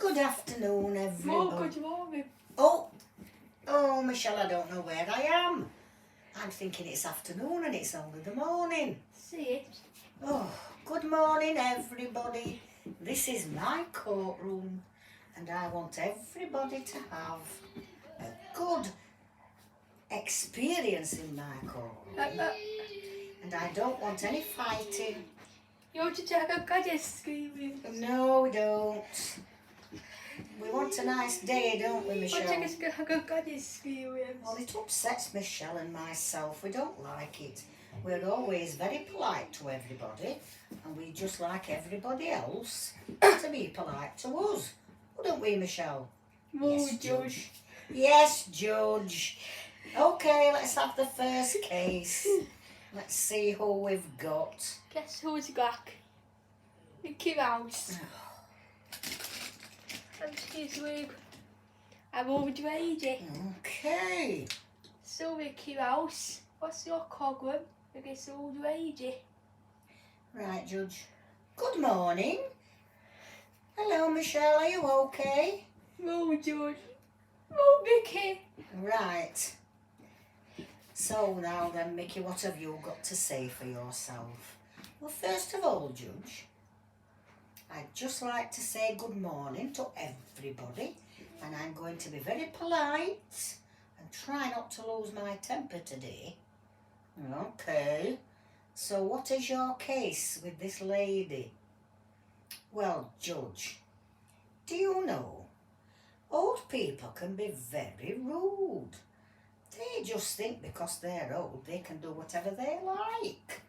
Good afternoon, everybody. Oh, good morning. Oh, Michelle, I don't know where I am. I'm thinking it's afternoon and it's only the morning. See it? Oh, good morning, everybody. This is my courtroom and I want everybody to have a good experience in my courtroom. And I don't want any fighting. You want to check a good screaming? No, we don't. We want a nice day, don't we, Michelle? Well, check a good experience. Well, it upsets Michelle and myself. We don't like it. We're always very polite to everybody, and we just like everybody else to be polite to us. Wouldn't we, Michelle? Oh, Yes, Judge. Yes, Judge. Okay, let's have the first case. Let's see who we've got. Guess who's back? Mickey Mouse. And she's with I'm old lady. Okay. So Mickey Mouse, what's your problem with this old lady? Right, Judge. Good morning. Hello, Michelle. Are you okay? Oh, Judge. Oh, Mickey. Right. So now then, Mickey, what have you got to say for yourself? Well, first of all, Judge, I'd just like to say good morning to everybody, and I'm going to be very polite and try not to lose my temper today. Okay. So what is your case with this lady? Well, Judge, do you know, old people can be very rude. They just think because they're old they can do whatever they like.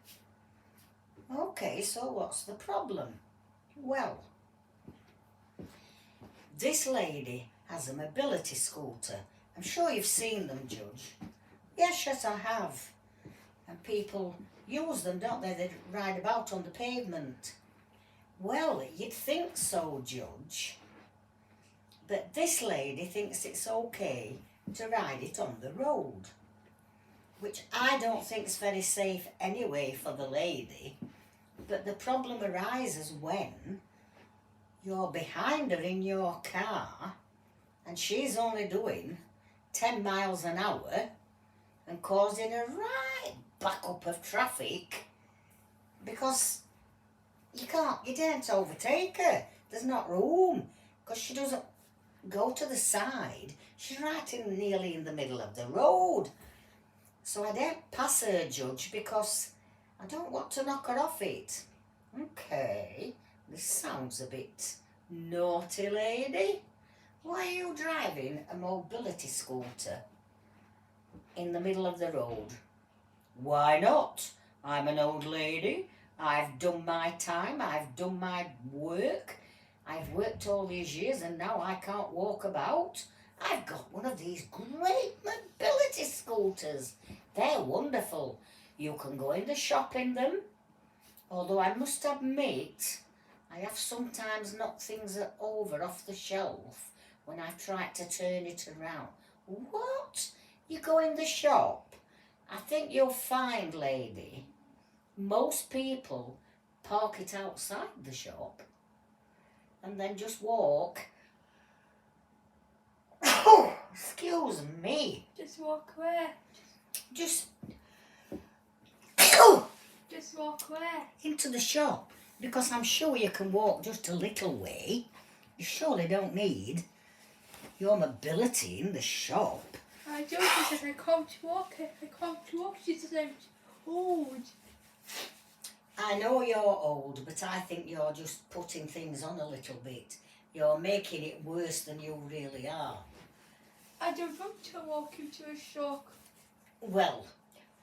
Okay, so what's the problem? Well, this lady has a mobility scooter. I'm sure you've seen them, Judge. Yes, I have. And people use them, don't they? They ride about on the pavement. Well, you'd think so, Judge. But this lady thinks it's okay to ride it on the road, which I don't think is very safe anyway for the lady. But the problem arises when you're behind her in your car and she's only doing 10 miles an hour and causing a right backup of traffic because you daren't overtake her. There's not room because she doesn't go to the side. She's nearly in the middle of the road. So I daren't pass her, Judge, because I don't want to knock her off it. Okay, this sounds a bit naughty, lady. Why are you driving a mobility scooter in the middle of the road? Why not? I'm an old lady. I've done my time. I've done my work. I've worked all these years and now I can't walk about. I've got one of these great mobility scooters. They're wonderful. You can go in the shop in them. Although I must admit, I have sometimes knocked things over off the shelf when I've tried to turn it around. What? You go in the shop? I think you'll find, lady, most people park it outside the shop and then just walk. Oh, excuse me. Just walk away. Just walk away. into the shop, because I'm sure you can walk just a little way. You surely don't need your mobility in the shop. I don't because I can't walk it. I can't walk. She says I'm old. I know you're old, but I think you're just putting things on a little bit. You're making it worse than you really are. I don't want to walk into a shop. Well,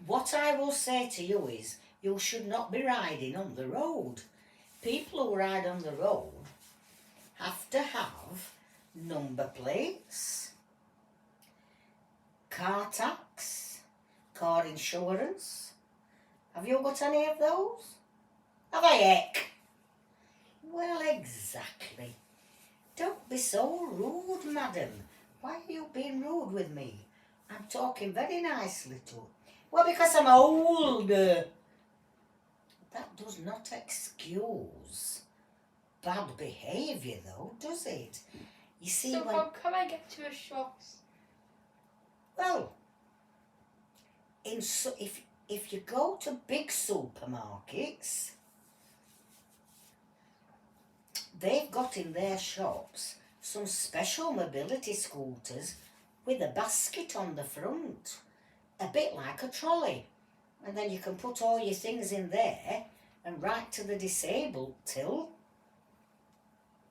what I will say to you is you should not be riding on the road. People who ride on the road have to have number plates, car tax, car insurance. Have you got any of those? Have I, heck? Well, exactly. Don't be so rude, madam. Why are you being rude with me? I'm talking very nicely to. Well, because I'm older. That does not excuse bad behaviour though, does it? You see, So when... how can I get to a shops? Well, if you go to big supermarkets, they've got in their shops some special mobility scooters with a basket on the front, a bit like a trolley. And then you can put all your things in there and write to the disabled till,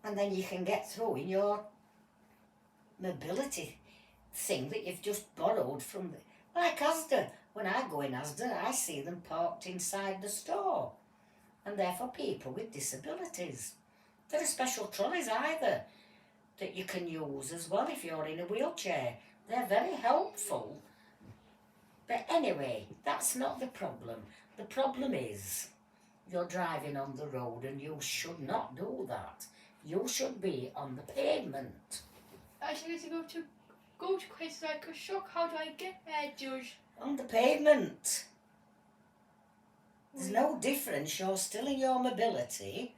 and then you can get through in your mobility thing that you've just borrowed from like Asda. When I go in Asda, I see them parked inside the store, and they're for people with disabilities. There are special trolleys either that you can use as well if you're in a wheelchair. They're very helpful. But anyway, that's not the problem. The problem is you're driving on the road and you should not do that. You should be on the pavement. I should need to go to places like a shop. How do I get there, Judge? On the pavement. There's no difference. You're still in your mobility.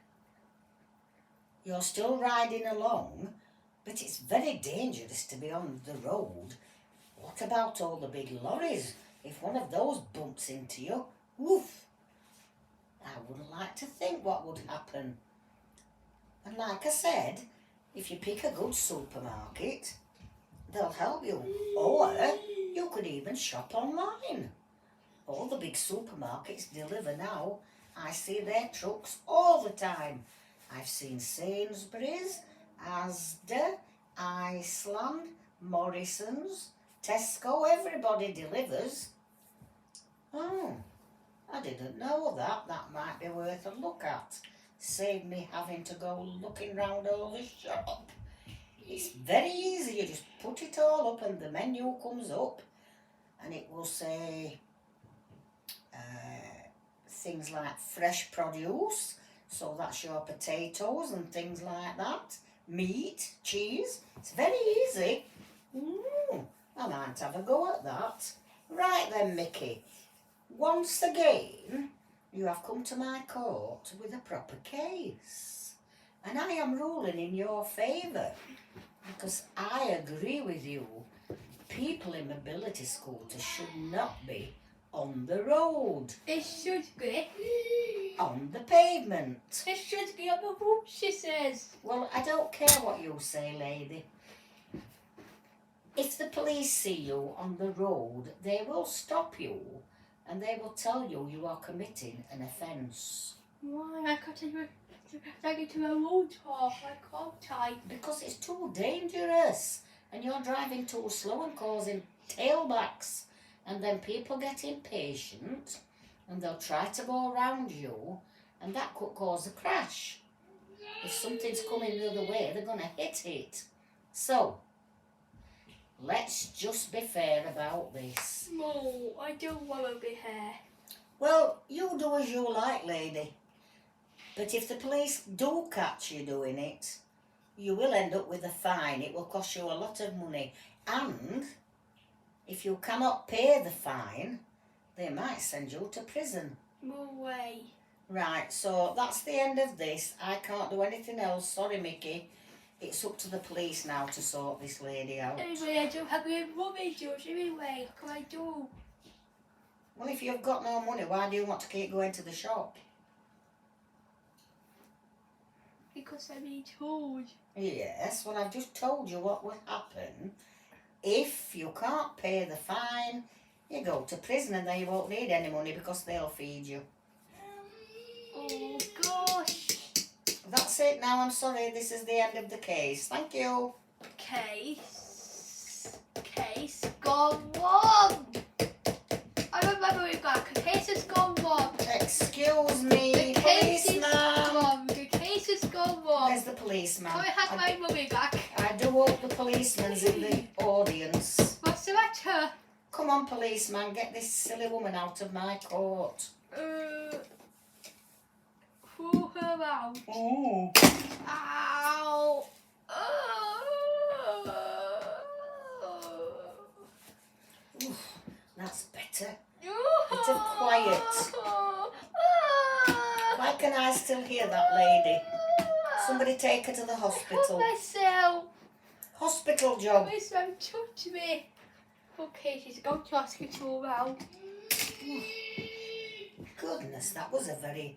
You're still riding along, but it's very dangerous to be on the road. What about all the big lorries? If one of those bumps into you, woof! I wouldn't like to think what would happen. And like I said, if you pick a good supermarket, they'll help you. Or you could even shop online. All the big supermarkets deliver now. I see their trucks all the time. I've seen Sainsbury's, Asda, Iceland, Morrison's, Tesco, everybody delivers. Oh, I didn't know that. That might be worth a look at. Save me having to go looking round all the shop. It's very easy. You just put it all up and the menu comes up and it will say things like fresh produce. So that's your potatoes and things like that. Meat, cheese. It's very easy. I might have a go at that. Right then, Mickey. Once again, you have come to my court with a proper case. And I am ruling in your favour because I agree with you. People in mobility scooters should not be on the road. It should be. On the pavement. It should be on the roof, she says. Well, I don't care what you say, lady. If the police see you on the road, they will stop you and they will tell you you are committing an offence. Why? I can't take it to a road talk. Why can't I? Because it's too dangerous and you're driving too slow and causing tailbacks. And then people get impatient and they'll try to go around you and that could cause a crash. If something's coming the other way, they're going to hit it. So, let's just be fair about this. No, I don't want to be here. Well, you do as you like, lady. But if the police do catch you doing it, you will end up with a fine. It will cost you a lot of money. And if you cannot pay the fine, they might send you to prison. No way. Right, so that's the end of this. I can't do anything else. Sorry, Mickey. It's up to the police now to sort this lady out. Anyway, I don't have any money, George. Anyway, what can I do? Well, if you've got no money, why do you want to keep going to the shop? Because I'm being told. Yes, well, I've just told you what will happen. If you can't pay the fine, you go to prison and then you won't need any money because they'll feed you. Oh, gosh. That's it now. I'm sorry. This is the end of the case. Thank you. Case gone wrong. I remember it back. The case has gone wrong. Excuse me, The case is policeman. wrong. The case has gone wrong. Where's the policeman? Can I have my money back? I do hope the policeman's in the audience. What's the matter? Come on, policeman, get this silly woman out of my court. Throw her out. Ooh. Ow. Oof, that's better. Bit of quiet. Why can I still hear that lady? Somebody take her to the I cut hospital. myself. Hospital job. Please don't touch me. Okay, she's going to hospital now. Goodness, that was a very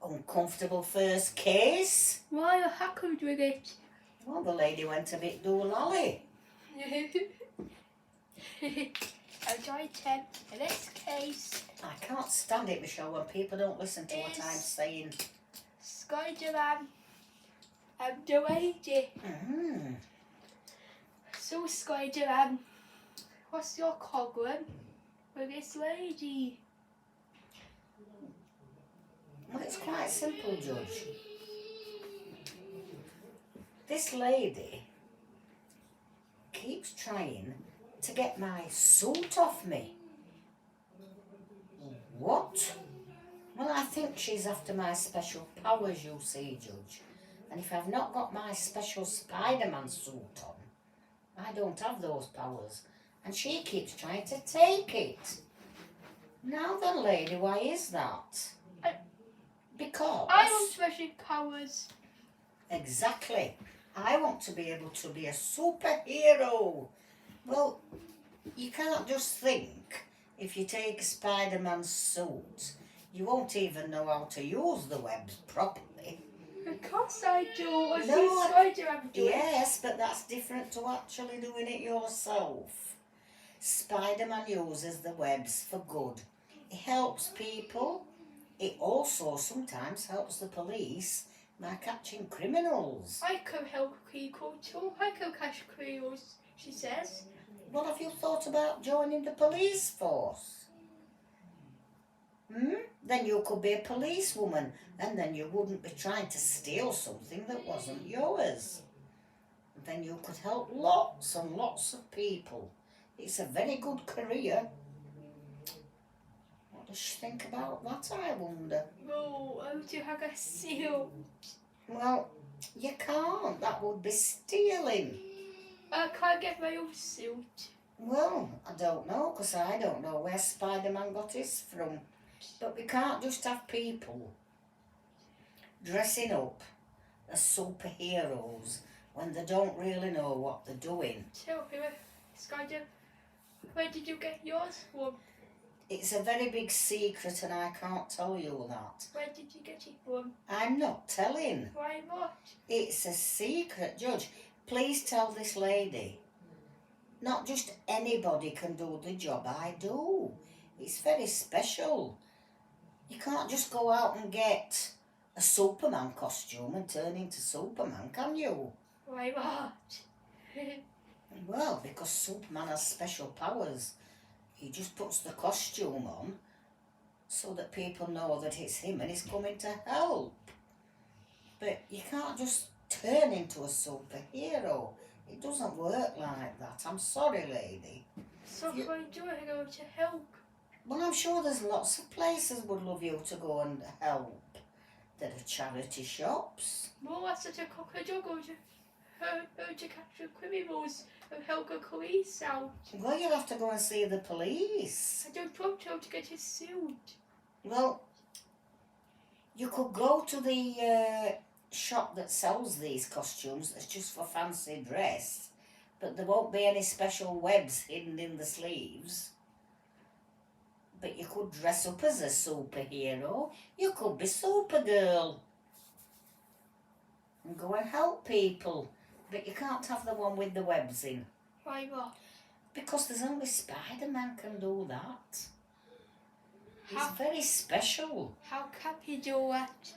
uncomfortable first case. Why are hackers with it? Well, the lady went a bit doolally. I'm trying to in this case. I can't stand it, Michelle, when people don't listen to what I'm saying. Spider-Man and the lady. Mm. So Spider-Man, what's your problem with this lady? Well, it's quite simple, Judge. This lady keeps trying to get my suit off me. What? Well, I think she's after my special powers, you see, Judge. And if I've not got my special Spider-Man suit on, I don't have those powers. And she keeps trying to take it. Now then, lady, why is that? Because... I want special powers. Exactly. I want to be able to be a superhero. Well, you can't just think if you take a Spider-Man suit, you won't even know how to use the webs properly. Of course I do. I No, see Spider-Man do it. Yes, but that's different to actually doing it yourself. Spider-Man uses the webs for good. It helps people. It also sometimes helps the police by catching criminals. I can help people too. I can catch criminals, she says. What have you thought about joining the police force? Then you could be a policewoman, and then you wouldn't be trying to steal something that wasn't yours. Then you could help lots and lots of people. It's a very good career. What does she think about that, I wonder? No, I want to have a seal. Well, you can't. That would be stealing. I can't get my own suit. Well, I don't know, because I don't know where Spider-Man got his from. But we can't just have people dressing up as superheroes when they don't really know what they're doing. Tell me, Spider, where did you get yours from? It's a very big secret and I can't tell you that. Where did you get it from? I'm not telling. Why not? It's a secret, Judge. Please tell this lady. Not just anybody can do the job I do. It's very special. You can't just go out and get a Superman costume and turn into Superman, can you? Why not? Well, because Superman has special powers. He just puts the costume on so that people know that it's him and he's coming to help. But you can't just turn into a superhero. It doesn't work like that. I'm sorry, lady. So what are you doing? I'm going to help. Well, I'm sure there's lots of places would love you to go and help. There are charity shops. Well, that's such a cockadoo going to catch the criminals and help the police out. Well, you'll have to go and see the police. I don't want him to get his suit. Well, you could go to the shop that sells these costumes that's just for fancy dress, but there won't be any special webs hidden in the sleeves. But you could dress up as a superhero. You could be Supergirl and go and help people. But you can't have the one with the webs in. Why not? Because there's only Spider-Man can do that. He's very special. How can he do that?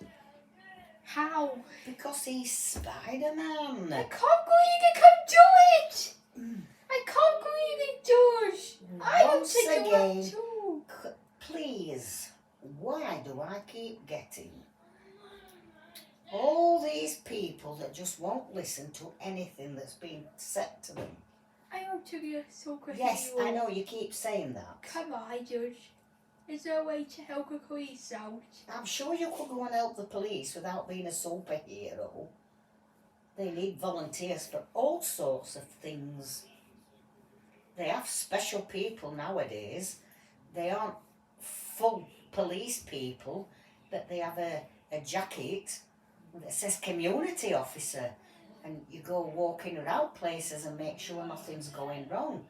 How? Because he's Spider-Man. I can't believe he can do it! I can't believe he does! I want Once to do again, it too! Please, why do I keep getting all these people that just won't listen to anything that's been said to them? I want to be a superhero. Yes, I know you keep saying that. Come on, Judge. Is there a way to help the police out? I'm sure you could go and help the police without being a superhero. They need volunteers for all sorts of things. They have special people nowadays. They aren't full police people, but they have a jacket It says community officer, and you go walking around places and make sure nothing's going wrong.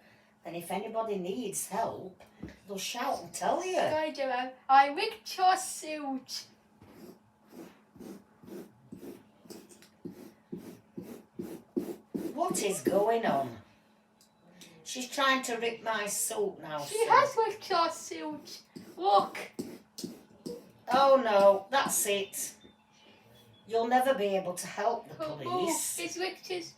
And if anybody needs help, they'll shout and tell you. Spider-Man, I rigged your suit. What is going on? She's trying to rip my suit now. She Sue. has rigged your suit. Look. Oh no, that's it. You'll never be able to help the Oh, police. it's rigged his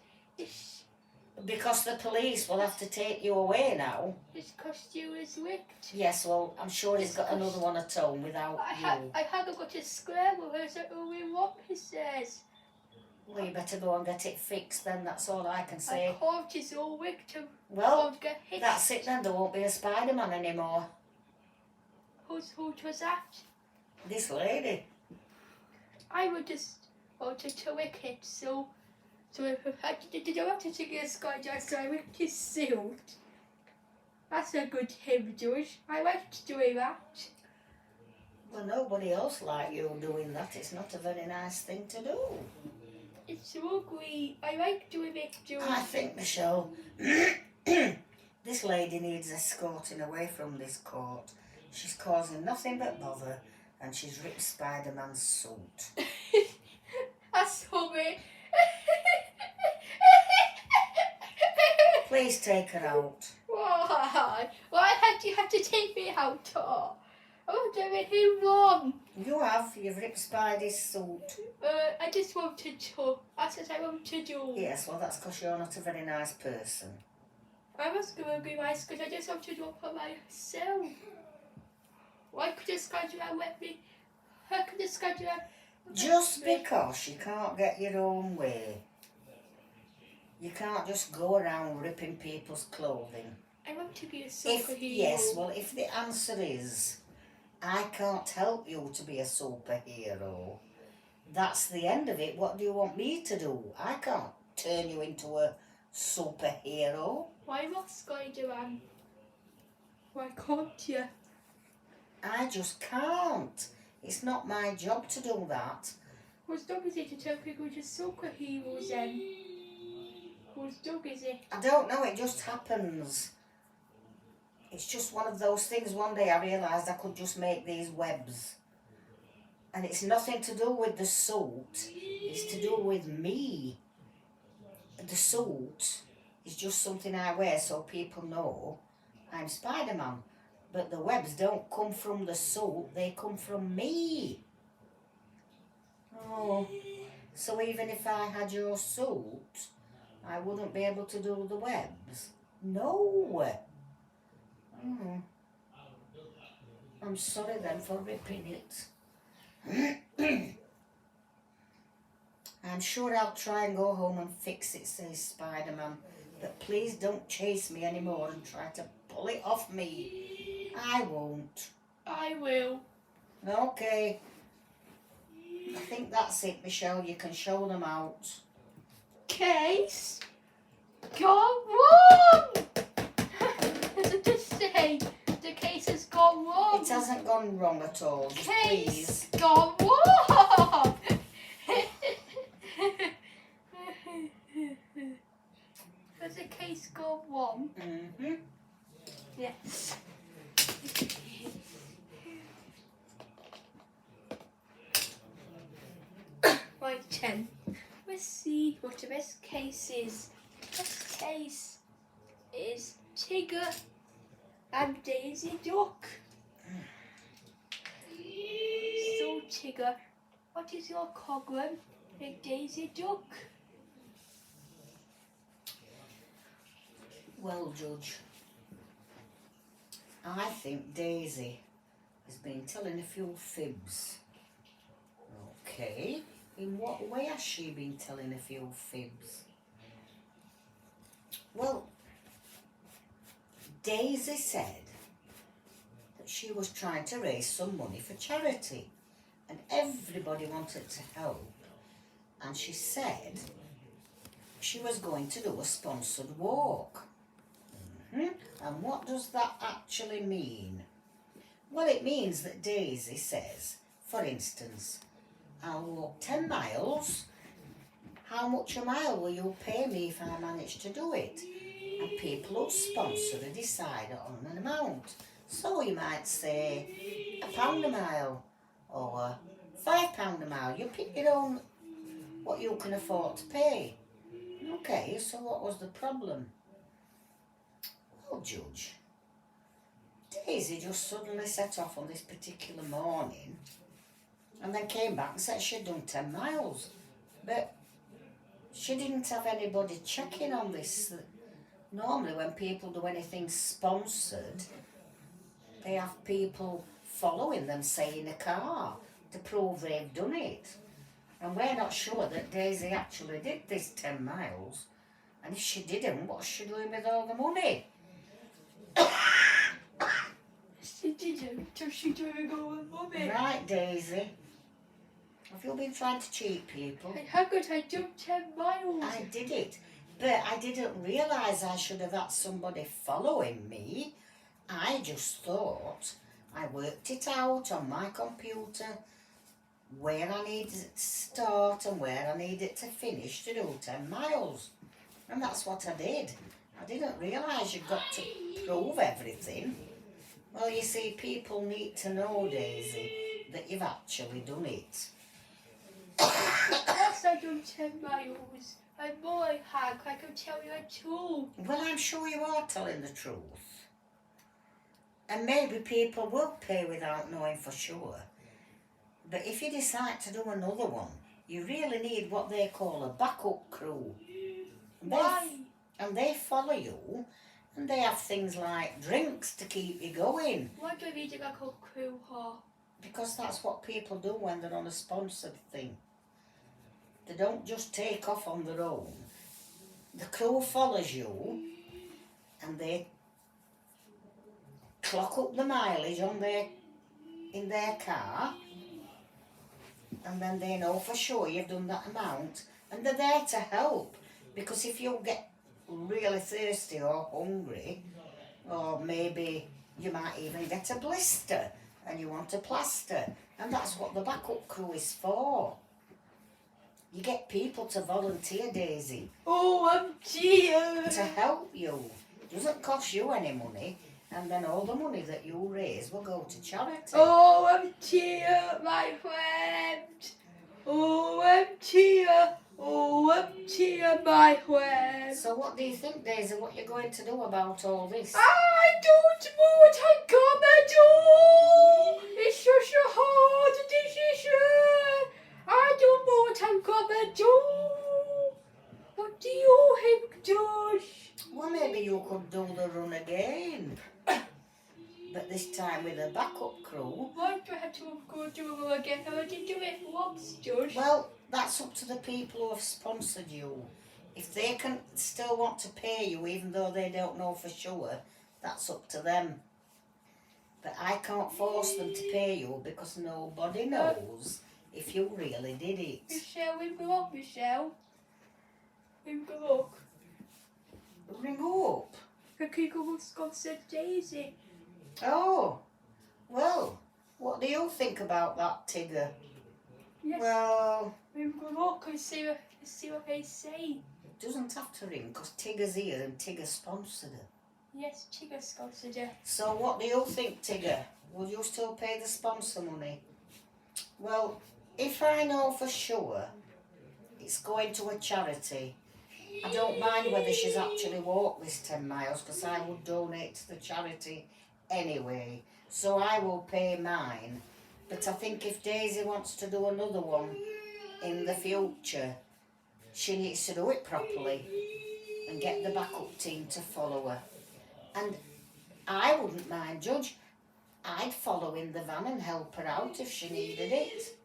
Because the police will have to take you away now. costume is rigged. Yes, well, I'm sure he's got another one at home without you. I haven't got a scramble. There's only one, he says. Well, you better go and get it fixed then, that's all I can My say. coat is all rigged to Well, won't get hit. that's it then, there won't be a Spider-Man anymore. Who was that? This lady. I would just wanted to rig it, so if I did I wanted to get a skydive, so I rigged his suit. That's a good him, George. I liked doing that. Well, nobody else like you doing that. It's not a very nice thing to do. It's ugly. I like doing it, George. I think, Michelle, this lady needs escorting away from this court. She's causing nothing but bother, and she's ripped Spider-Man's suit. That's funny. Please take her out. Why? Why had you have to take me out? I'm doing him wrong. You've ripped Spidey's suit. I just wanted to. That's what I want to do. Yes, well, that's because you're not a very nice person. I was going to be nice because I just want to do it for myself. Why could this Spider-Man let me? How could this Spider-Man? Just because you can't get your own way. You can't just go around ripping people's clothing. I want to be a superhero. If the answer is, I can't help you to be a superhero, that's the end of it. What do you want me to do? I can't turn you into a superhero. Why not Spider-Man? Why can't you? I just can't. It's not my job to do that. Whose dog is it to tell people to superheroes then? Whose dog is it? I don't know, it just happens. It's just one of those things. One day I realised I could just make these webs. And it's nothing to do with the suit. It's to do with me. The suit is just something I wear so people know I'm Spider-Man. But the webs don't come from the suit, they come from me. Oh, so even if I had your suit, I wouldn't be able to do the webs? No. I'm sorry then for ripping it. I'm sure I'll try and go home and fix it, says Spider-Man. But please don't chase me anymore and try to pull it off me. I won't. I will. Okay. I think that's it, Michelle. You can show them out. Case gone wrong. Does it just say the case has gone wrong? It hasn't gone wrong at all. Just Case please. gone wrong. Has the case gone wrong? Mm-hmm. Yes. Right, 10. Let's see what the best case is. Best case is Tigger and Daisy Duck. So, Tigger, what is your problem with Daisy Duck? Well, Judge, I think Daisy has been telling a few fibs. Okay. In what way has she been telling a few fibs? Well, Daisy said that she was trying to raise some money for charity and everybody wanted to help. And she said she was going to do a sponsored walk. And what does that actually mean? Well, it means that Daisy says, for instance, I'll walk 10 miles. How much a mile will you pay me if I manage to do it? And people who sponsor they decide on an amount. So you might say £1 a mile or £5 a mile. You pick your own, what you can afford to pay. Okay, so what was the problem? Well, Judge, Daisy just suddenly set off on this particular morning and then came back and said she'd done 10 miles. But she didn't have anybody checking on this. Normally when people do anything sponsored, they have people following them, say in a car, to prove they've done it. And we're not sure that Daisy actually did this 10 miles. And if she didn't, what's she doing with all the money? She didn't. So she doing all the money. Right, Daisy. Have you been trying to cheat people? And how could I do 10 miles? I did it. But I didn't realise I should have had somebody following me. I just thought I worked it out on my computer where I needed it to start and where I needed to finish to do 10 miles. And that's what I did. I didn't realise you've got to prove everything. Well, you see, people need to know, Daisy, that you've actually done it. Yes, I done 10 miles. I'm more like Hank. I can tell you the truth. Well, I'm sure you are telling the truth. And maybe people will pay without knowing for sure. But if you decide to do another one, you really need what they call a backup crew. Why? And they follow you, and they have things like drinks to keep you going. Why do I need a backup crew for? Because that's what people do when they're on a sponsored thing. They don't just take off on their own. The crew follows you, and they clock up the mileage in their car, and then they know for sure you've done that amount, and they're there to help. Because if you get really thirsty or hungry, or maybe you might even get a blister and you want a plaster, and that's what the backup crew is for. You get people to volunteer, Daisy. Oh, I'm dear. To help you. It doesn't cost you any money, and then all the money that you raise will go to charity. Oh, I'm dear, my friend. Oh, I'm dear. Oh, I'm dear, my friend. So what do you think, Daisy, what you're going to do about all this? I don't know what I'm gonna do. It's such a hard decision. I don't know what I'm gonna do. What do you think, Josh? Well, maybe you could do the run again. But this time with a backup crew. Why do I have to go do it again? I already do it once, Josh. Well, that's up to the people who have sponsored you. If they can still want to pay you even though they don't know for sure, that's up to them. But I can't force them to pay you because nobody knows if you really did it. Michelle, ring her up, Michelle. Ring her up. Ring up. The Tigger said Daisy. Oh, well, what do you think about that, Tigger? Yes. Well, Ring her up and see what they say. doesn't have to ring because Tigger's here and Tigger sponsored her. Yes, Tigger sponsored her. So what do you think, Tigger? Will you still pay the sponsor money? Well, if I know for sure it's going to a charity, I don't mind whether she's actually walked this 10 miles because I would donate to the charity anyway. So I will pay mine. But I think if Daisy wants to do another one in the future, she needs to do it properly and get the backup team to follow her. And I wouldn't mind, Judge. I'd follow in the van and help her out if she needed it.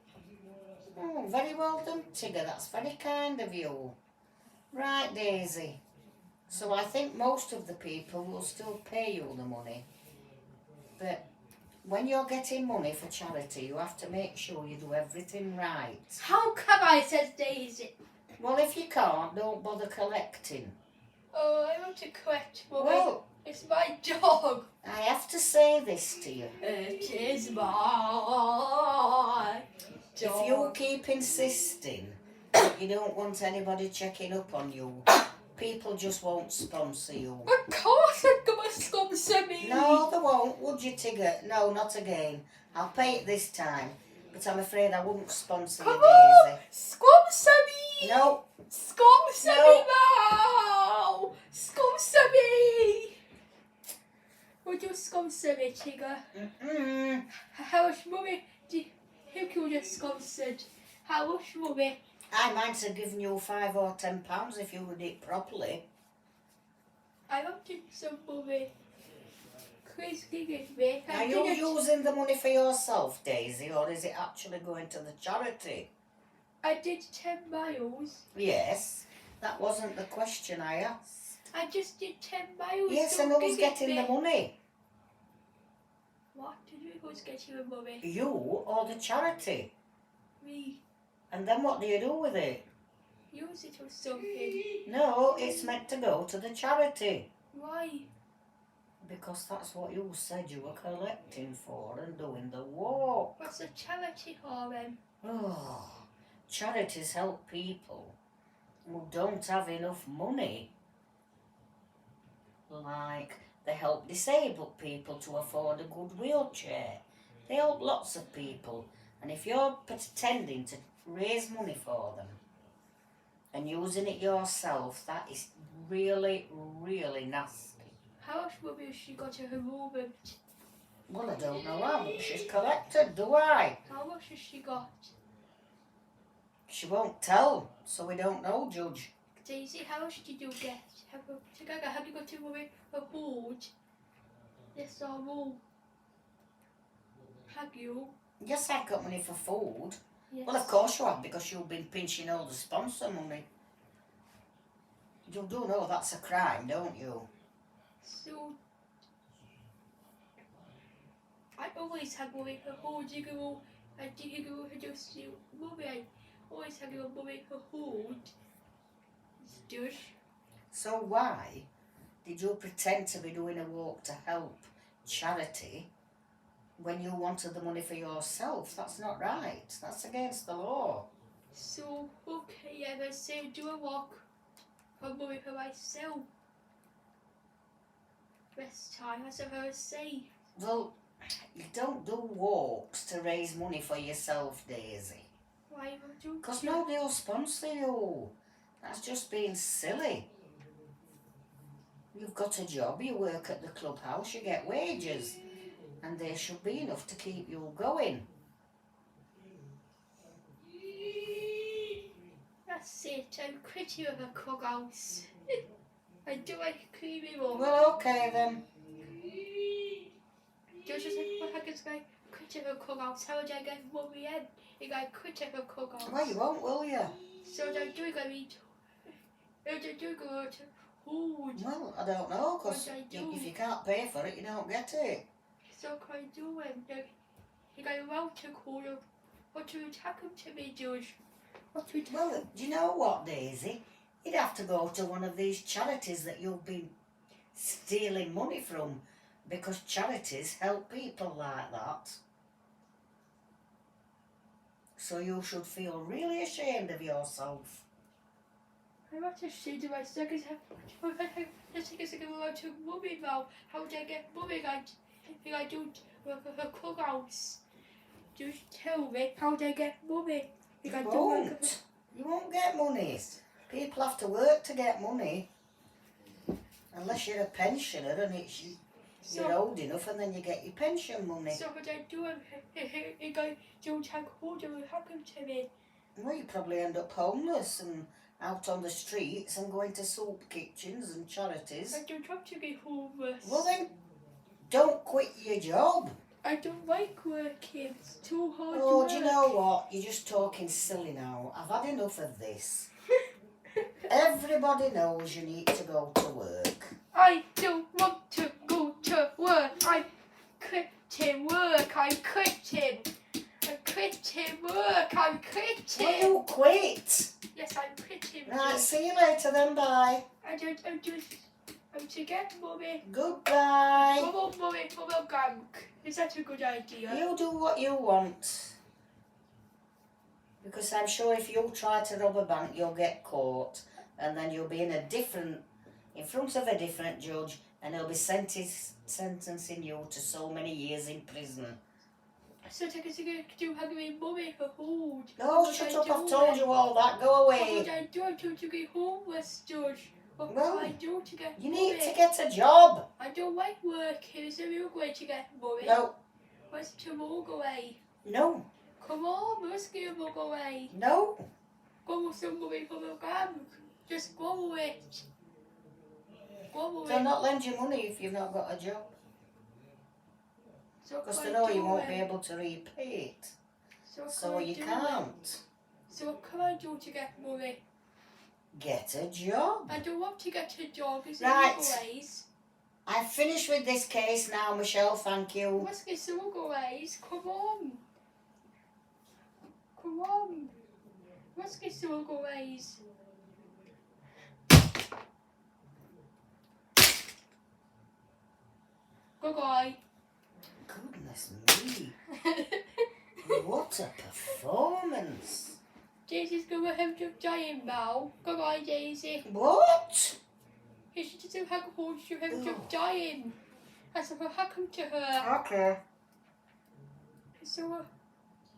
Oh, very well done, Tigger. That's very kind of you. Right, Daisy. So I think most of the people will still pay you the money. But when you're getting money for charity, you have to make sure you do everything right. How come I, says Daisy? Well, if you can't, don't bother collecting. Oh, I want to collect money. Well, It's my dog. I have to say this to you. It is my dog. If you keep insisting you don't want anybody checking up on you, people just won't sponsor you. Of course I'm gonna sponsor me. No, they won't, would you, Tigger? No, not again. I'll pay it this time, but I'm afraid I wouldn't sponsor you, Come on, Daisy. sponsor me. No, Sponsor No. me now. Sponsor me. Would you sponsor me, Tigger? mm-mm. How much money who could have sponsored? How much money? I might have given you £5 or £10 if you did it properly. I wanted some money. Please give it me. Are you using the money for yourself, Daisy, or is it actually going to the charity? I did 10 miles. Yes, that wasn't the question I asked. I just did 10 miles. Yes, Don't and who's give it getting the me. money? What? Who's getting the money? You or the charity? Me. And then what do you do with it? Use it or something. No, it's meant to go to the charity. Why? Because that's what you said you were collecting for and doing the walk. What's a charity for them? Oh, charities help people who don't have enough money. Like they help disabled people to afford a good wheelchair. They help lots of people. And if you're pretending to raise money for them and using it yourself, that is really, really nasty. How much money has she got at her moment? Well, I don't know how much she's collected, do I? How much has she got? She won't tell, so we don't know, Judge. Daisy, how much did you get? Have you got to money for food? Yes or no? Have you? Yes, I've got money for food. Yes. Well, of course you have, because you've been pinching all the sponsor money. You do know that's a crime, don't you? So, I always have money for food. I didn't go to just money. I always have your money for food. Just. So why did you pretend to be doing a walk to help charity when you wanted the money for yourself? That's not right. That's against the law. So, okay, I will say do a walk for money for myself. This time, as I will say. Well, you don't do walks to raise money for yourself, Daisy. Why would you? Because nobody will sponsor you. That's just being silly. You've got a job, you work at the clubhouse, you get wages. And they should be enough to keep you going. That's it, I'm quitting with a clubhouse. I do like creamy more. Well, okay then. Just like what happens if I quit with a clubhouse? How would I get money in if I quit with a clubhouse? Well, you won't, will you? So I do I eat. I do go to food. Well, I don't know, because What I do? if you can't pay for it, you don't get it. So can I do when if I want to call you, what would happen to me, George? What would Well, do you know what, Daisy? You'd have to go to one of these charities that you've been stealing money from, because charities help people like that. So you should feel really ashamed of yourself. I'm not ashamed of myself because I think it's going to money now. How would I get money? If I don't work at a clubhouse, just tell me how would I get money? If I You don't work won't. You won't get money. People have to work to get money. Unless you're a pensioner and you're old enough, and then you get your pension money. So what I do if I don't have hold of what happened to me? Well, you probably end up homeless and out on the streets and going to soup kitchens and charities. I don't want to be homeless. Well then, don't quit your job. I don't like working. It's too hard to Oh, work. do you know what? You're just talking silly now. I've had enough of this. Everybody knows you need to go to work. I don't want to go to work. I'm quitting work. I'm quitting. I'm quitting work. I'm quitting. Well, you quit. Yes, I'm quitting. Right, see you later then, bye. I don't do I'm to get Mummy. Goodbye. Come on, Mummy, from a bank. Is that a good idea? You do what you want. Because I'm sure if you try to rob a bank, you'll get caught. And then you'll be in front of a different judge, and he'll be sentencing you to so many years in prison. So I guess you're going to do having Mummy for food. No, shut up, I've told you all that. Go What away. would I do? I told you to get homeless, George. What Well, would I do to get You Mummy? need to get a job. I don't like working. Is there a real way to get Mummy? No, Where's the mug away? no, Come on, let's get a mug away. no. Go with some Mummy from a bank. Just go with it. Go with They'll it. not lend you money if you've not got a job. So Because what they can I know you do won't then? be able to repay it. What So can I you do can't. then? So what can I do to get Mummy? Get a job. I don't want to get a job. Is there Right. other ways? I'm finished with this case now, Michelle, thank you. Let's get some other ways. Come on. Come on. Let's get some other ways. Goodbye. Goodness me, what a performance. Daisy's going home to giant now. Goodbye, Daisy. What? She doesn't have a horse to home to Oh. giant. That's what happened to her. Okay. So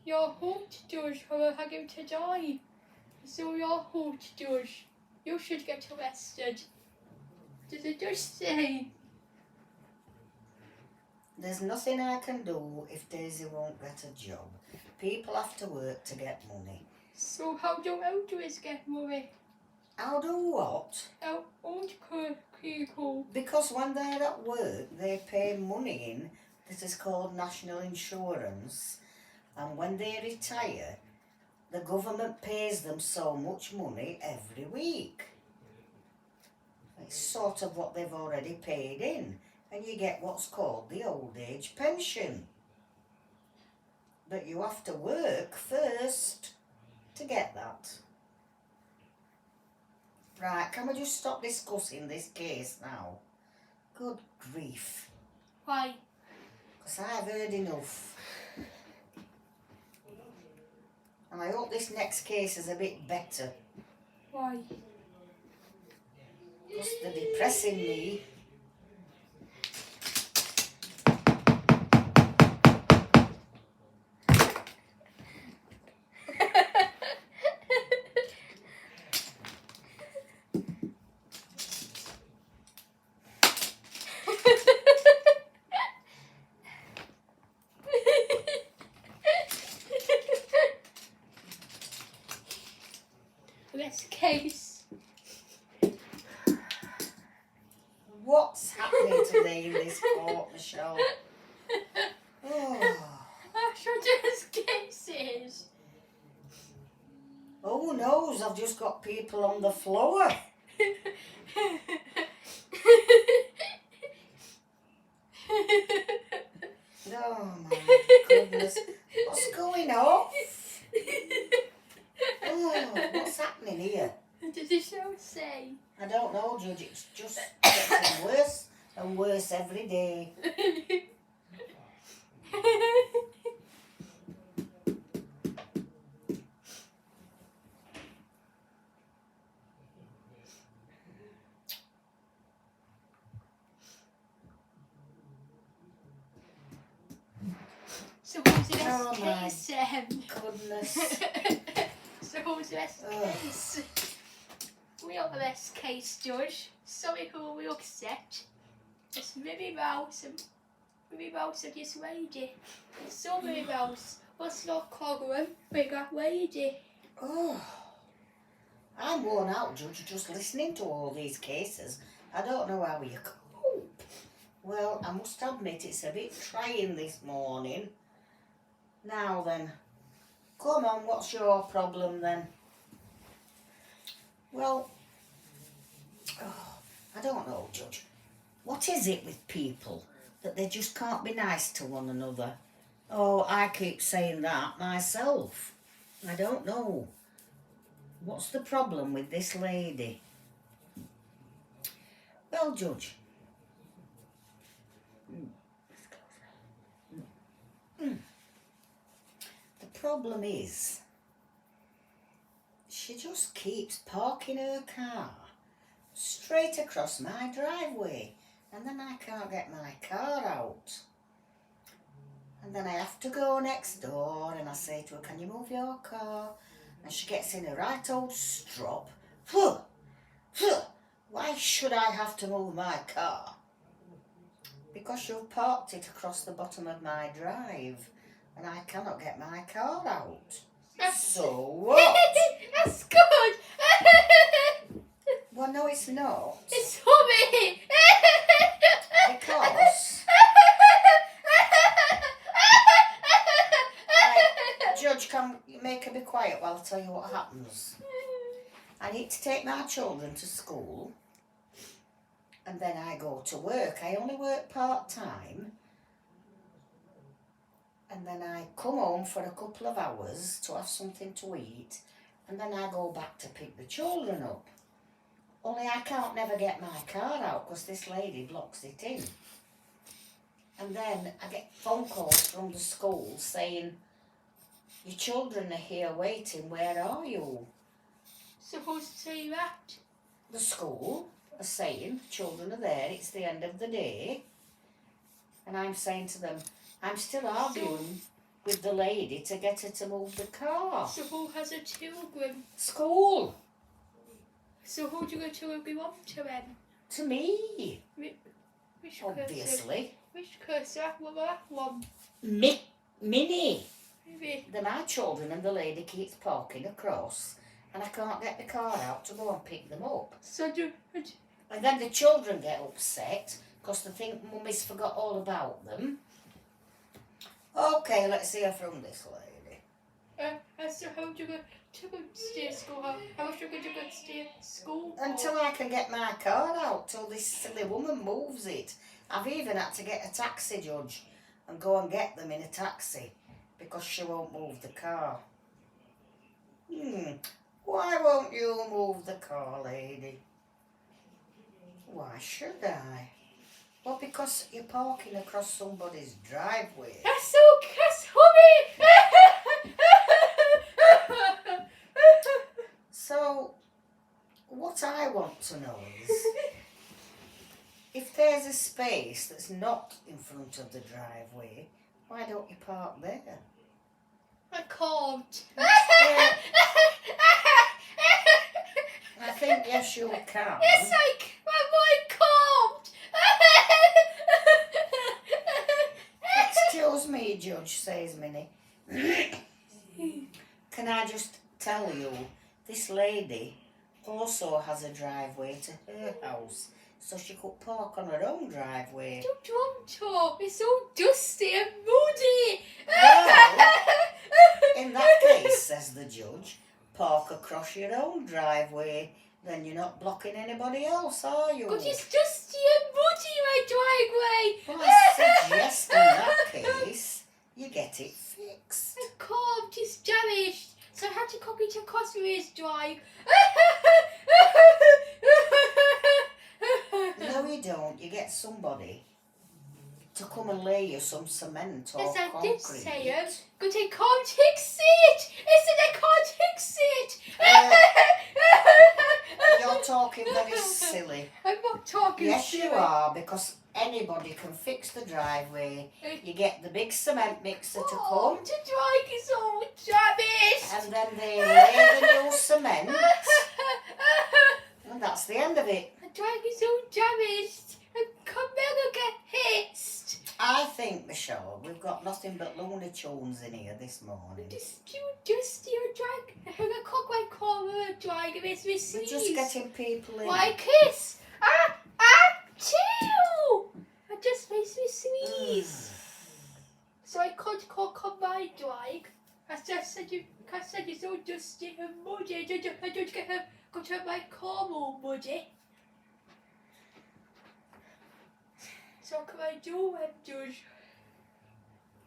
your heart does her having to die. So your heart does. You should get arrested. Does it just say? There's nothing I can do if Daisy won't get a job. People have to work to get money. So how do elders get money? I'll do what? Old people. Because when they're at work, they pay money in that is called national insurance. And when they retire, the government pays them so much money every week. It's sort of what they've already paid in. And you get what's called the old age pension. But you have to work first to get that. Right, can we just stop discussing this case now? Good grief. Why? Because I've heard enough. And I hope this next case is a bit better. Why? Because they're depressing me. This case. What's happening today in this court, Michelle? Oh. I should just cases. Who knows? I've just got people on the floor. Oh my goodness. What's going on? Oh, what's happening here? Does the show say? I don't know, Judge. It's just getting worse and worse every day. So who's the Oh best my case? Goodness. So who's the best Ugh. case? We are the best case, Judge. Sorry who we upset. It's Mimi Mouse and this lady. It's so Mimi Mouse. What's not Cogram? We got lady. Oh, I'm worn out, Judge, just listening to all these cases. I don't know how you cope. Well, I must admit it's a bit trying this morning. Now then, come on, what's your problem then? Well, I don't know, Judge. What is it with people that they just can't be nice to one another? Oh, I keep saying that myself. I don't know. What's the problem with this lady? Well, well, Judge. The problem is, she just keeps parking her car straight across my driveway, and then I can't get my car out. And then I have to go next door and I say to her, can you move your car? And she gets in a right old strop. Why should I have to move my car? Because you've parked it across the bottom of my drive and I cannot get my car out. So what? That's good. Well, no, it's not. It's funny. Because, Judge, can you make her be quiet while I tell you what happens? I need to take my children to school and then I go to work. I only work part-time. And then I come home for a couple of hours to have something to eat. And then I go back to pick the children up. Only I can't never get my car out because this lady blocks it in. And then I get phone calls from the school saying, your children are here waiting, where are you? Supposed to say that. The school are saying, children are there, it's the end of the day. And I'm saying to them, I'm still arguing with the lady to get her to move the car. So who has a children? School. So who do you go to belong to then? To me, Which obviously. Which cursor? What was that one? Minnie. Maybe. They're my children and the lady keeps parking across and I can't get the car out to go and pick them up. So And then the children get upset because they think Mummy's forgot all about them. Okay, let's hear from this lady. So how do you go to stay at school? How much do you go to stay at school? Until I can get my car out, till this silly woman moves it. I've even had to get a taxi, Judge, and go and get them in a taxi because she won't move the car. Why won't you move the car, lady? Why should I? Well, because you're parking across somebody's driveway. That's so hubby. So, what I want to know is, if there's a space that's not in front of the driveway, why don't you park there? I can't. I think, yes, you can. It's like I can't. Excuse me, Judge, says Minnie. Can I just tell you, this lady also has a driveway to her house, so she could park on her own driveway. Don't want to. It's so dusty and muddy. Well, in that case, says the judge, park across your own driveway, then you're not blocking anybody else, are you? But it's dusty and muddy, my driveway. Well, I suggest in that case, you get it fixed. I can't. It's damaged. So I had to copy to Cosmo's drive. No, you don't. You get somebody to come and lay you some cement or Yes, I concrete. did say it. But I can't fix it. I said I can't fix it. You're talking very silly. I'm not talking Yes, silly. you are, because anybody can fix the driveway. You get the big cement mixer to Oh, come, the drive is all damaged. and then they lay the new cement, and that's the end of it. The drive is all damaged. I can never get fixed. I think, Michelle, we've got nothing but Looney Tunes in here this morning. Just your drag. I can't quite call her a drag. It makes me We're sneeze. just getting people in. Why kiss? Chew! It just makes me sneeze. So I can't call my drag. I said it's so dusty and muddy. I don't get her got her my car all muddy. So what can I do then, Judge?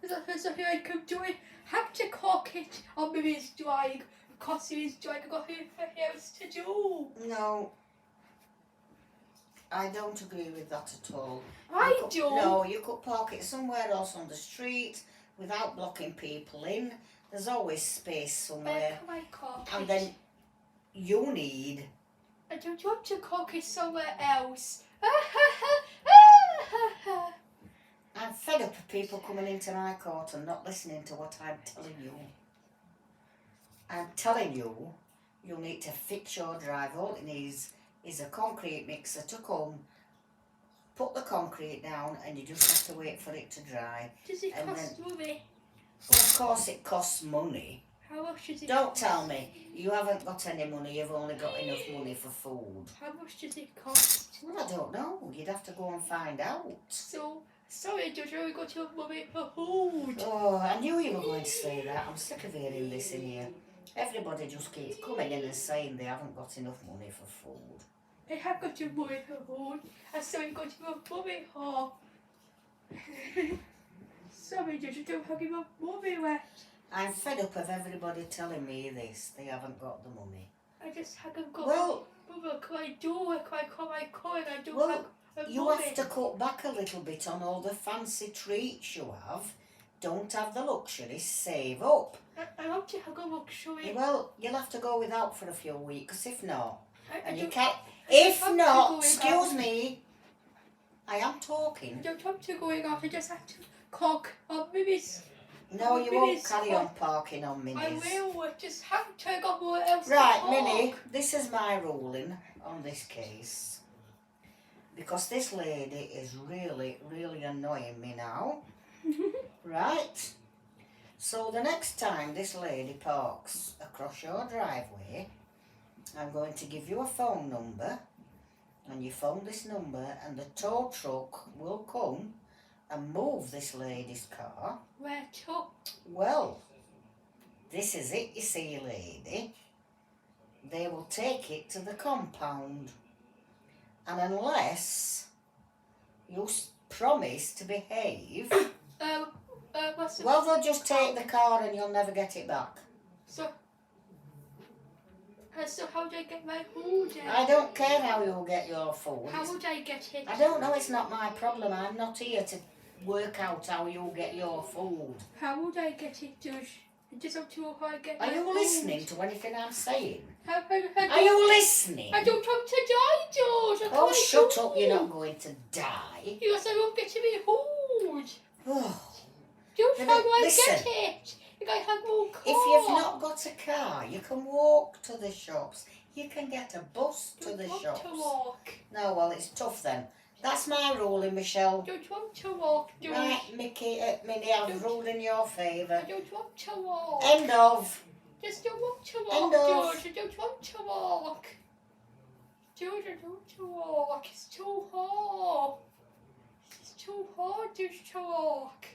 There's nothing I can do. I have to cock it on Mimi's drag. Because he's drag, I got nothing else to do. No. I don't agree with that at all. I You could- do. No, you could park it somewhere else on the street without blocking people in. There's always space somewhere. Where can I park And it? then you need... I don't want to park it somewhere else. I'm fed up of people coming into my court and not listening to what I'm telling you. I'm telling you, you need to fix your drive. All it needs is a concrete mixer to come, put the concrete down, and you just have to wait for it to dry. Does it And cost money? Well, of course it costs money. How much does it Don't cost? tell me you haven't got any money, you've only got enough money for food. How much does it cost? Well, I don't know. You'd have to go and find out. So, sorry, Judge, I got your money for food. Oh, I knew you were going to say that. I'm sick of hearing this in here. Everybody just keeps coming in and saying they haven't got enough money for food. I have got your money for food. I saw you got your money for. Sorry, Judge, I don't have your money left. I'm fed up of everybody telling me this. They haven't got the money. I just haven't got Well, what can I do? What can I call my coin? I don't Well, have you money. have to cut back a little bit on all the fancy treats you have. Don't have the luxury, save up. I want to have a luxury. Well, you'll have to go without for a few weeks, if not. I And you don't- can't... I don't If want to not, go excuse without. me, I am I talking. don't want to go out. I just have to cook or maybe No, you Maybe won't it's carry hot. on parking on I minis. will just have to go what else Right, to Minnie, cook. this is my ruling on this case. Because this lady is really, really annoying me now. Right? So the next time this lady parks across your driveway, I'm going to give you a phone number, and you phone this number, and the tow truck will come and move this lady's car. Where to? Well, this is it, you see, lady. They will take it to the compound. And unless you promise to behave, What's the well, they'll just take the car and you'll never get it back. so how do I get my food? I don't care how you'll get your food. How would I get it? I don't know, it's not my problem. I'm not here to work out how you'll get your food. How would I get it, Josh? I just want to know how I get Are my you food. listening to anything I'm saying? How, Are you listening? I don't want to die, George. I Oh, can't shut do up, you're not going to die. Because I won't get to be food. Oh, George, Then how do I listen. get it? If I have no car. if you've not got a car, you can walk to the shops. You can get a bus to Don't the want shops. to walk. No, well, it's tough then. That's my ruling, Michelle. Don't want to walk, George. Right, Mickey, Minnie, I've ruled in your favour. I don't want to walk. End of. Just don't want to End walk, of. George. I don't want to walk. George, I don't want to walk. It's too hard. It's too hard just to walk.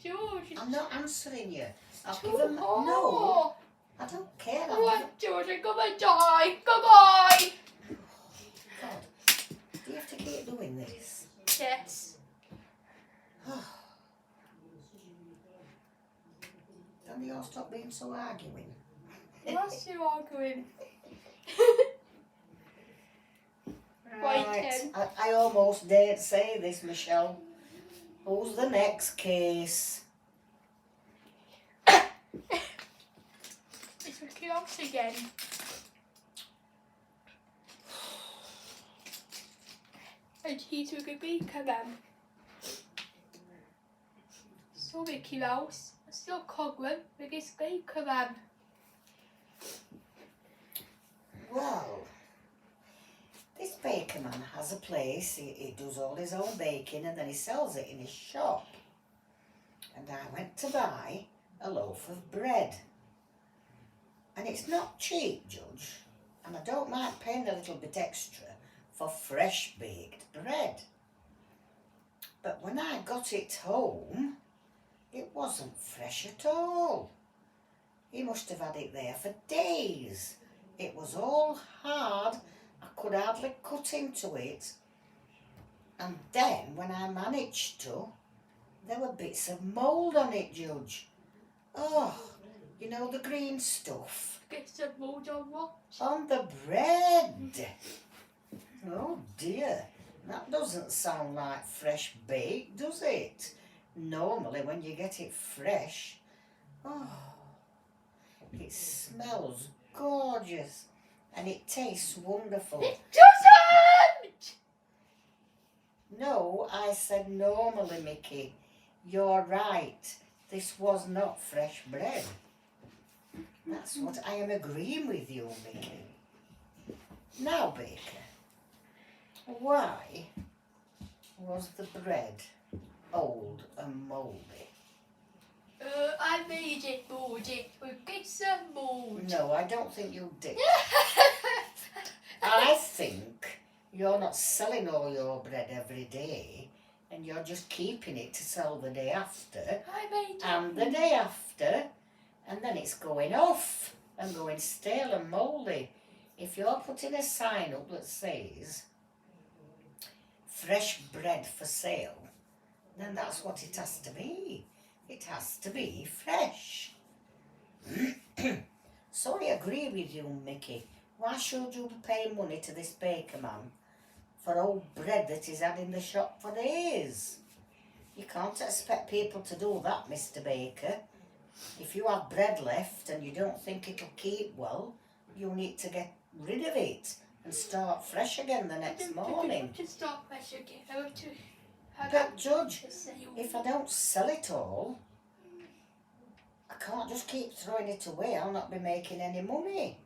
George, it's I'm not answering you. I'll too give him... hard. No, I don't care. I'll Oh, give- George, I'm gonna die. Goodbye. God, do you have to keep doing this? Yes. Don't you all stop being so arguing? What's you arguing? Right. Then. I almost dared say this, Michelle. Who's the next case? It's Ricky Mouse again. And he's with a baker then. So Mickey Mouse, I still Cogman with his baker then. Well, this baker man has a place. He does all his own baking and then he sells it in his shop. And I went to buy a loaf of bread. And it's not cheap, Judge. And I don't mind paying a little bit extra for fresh baked bread. But when I got it home, it wasn't fresh at all. He must have had it there for days. It was all hard. I could hardly cut into it. And then, when I managed to, there were bits of mould on it, Judge. Oh, you know the green stuff? Gets the mold on what? On the bread. Oh dear, that doesn't sound like fresh baked, does it? Normally when you get it fresh, oh, it smells gorgeous and it tastes wonderful. It doesn't! No, I said normally, Mickey. You're right. This was not fresh bread. That's what I am agreeing with you, Mickey. Now, Baker, why was the bread old and mouldy? I made it mouldy. We'll get some mould. No, I don't think you did. I think you're not selling all your bread every day and you're just keeping it to sell the day after I made it. and the day after, and then it's going off and going stale and mouldy. If you're putting a sign up that says fresh bread for sale, then that's what it has to be. It has to be fresh. So I agree with you, Mickey. Why should you be paying money to this baker man for old bread that he's had in the shop for days? You can't expect people to do that, Mr. Baker. If you have bread left and you don't think it'll keep well, you need to get rid of it and start fresh again the next morning. To start fresh again. I want to. But Judge, if I don't sell it all, I can't just keep throwing it away. I'll not be making any money.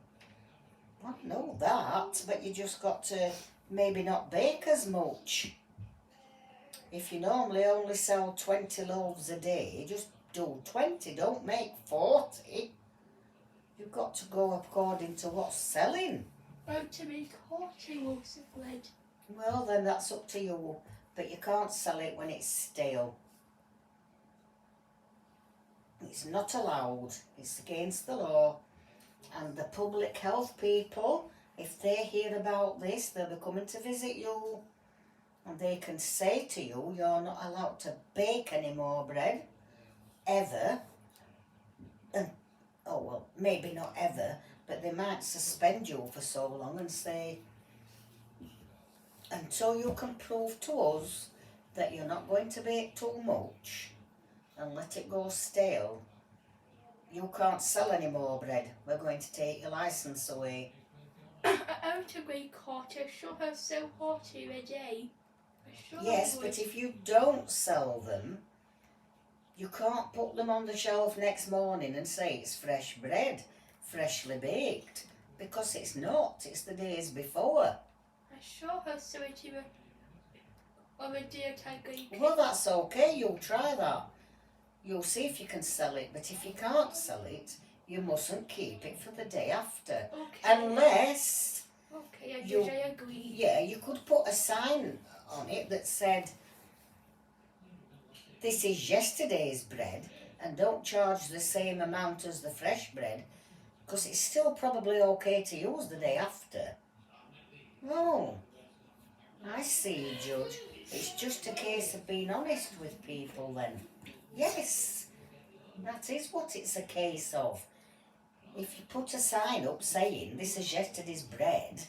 I know that, but you just got to maybe not bake as much. If you normally only sell 20 loaves a day, just do 20, don't make 40. You've got to go according to what's selling. I want to make 40 loaves of bread. Well, then that's up to you, but you can't sell it when it's stale. It's not allowed. It's against the law. And the public health people, if they hear about this, they'll be coming to visit you. And they can say to you, you're not allowed to bake any more bread, ever. And, oh, well, maybe not ever, but they might suspend you for so long and say, until you can prove to us that you're not going to bake too much and let it go stale, you can't sell any more bread. We're going to take your licence away. I want to make 40. I should have sold 40 a day. Yes, but if you don't sell them, you can't put them on the shelf next morning and say it's fresh bread, freshly baked, because it's not. It's the days before. I sure have sold it on a day Tigger. Well, that's okay. You'll try that. You'll see if you can sell it, but if you can't sell it, you mustn't keep it for the day after. Okay. Unless, Okay, I agree. yeah, you could put a sign on it that said, this is yesterday's bread, and don't charge the same amount as the fresh bread, because it's still probably okay to use the day after. Oh, I see, Judge. It's just a case of being honest with people then. Yes, that is what it's a case of. If you put a sign up saying this is yesterday's bread,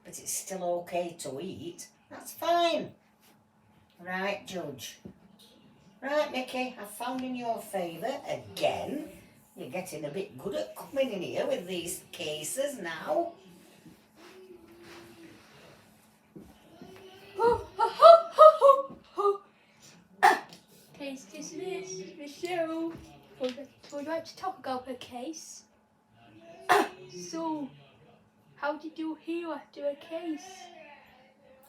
but it's still okay to eat, that's fine. Right, Judge. Right, Mickey, I've found in your favour again. You're getting a bit good at coming in here with these cases now. Case dismissed. Michelle would like to talk about her case. So, how did you hear after a case?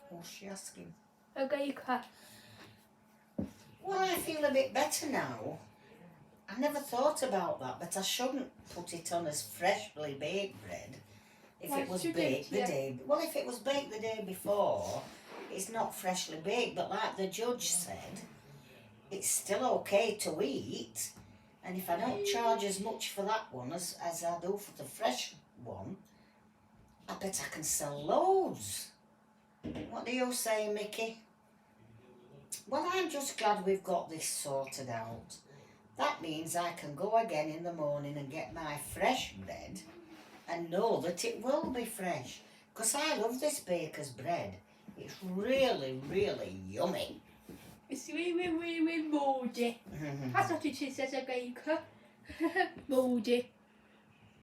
What's she asking? Okay, Well, I feel a bit better now. I never thought about that, but I shouldn't put it on as freshly baked bread if Why it was shouldn't baked the you? day. Well, if it was baked the day before, it's not freshly baked. But like the judge said, it's still okay to eat. And if I don't charge as much for that one as I do for the fresh one, I bet I can sell loads. What do you say, Mickey? Well, I'm just glad we've got this sorted out. That means I can go again in the morning and get my fresh bread and know that it will be fresh. Because I love this baker's bread. It's really, really yummy. It's really, really mouldy. That's what it is as a baker. Mouldy.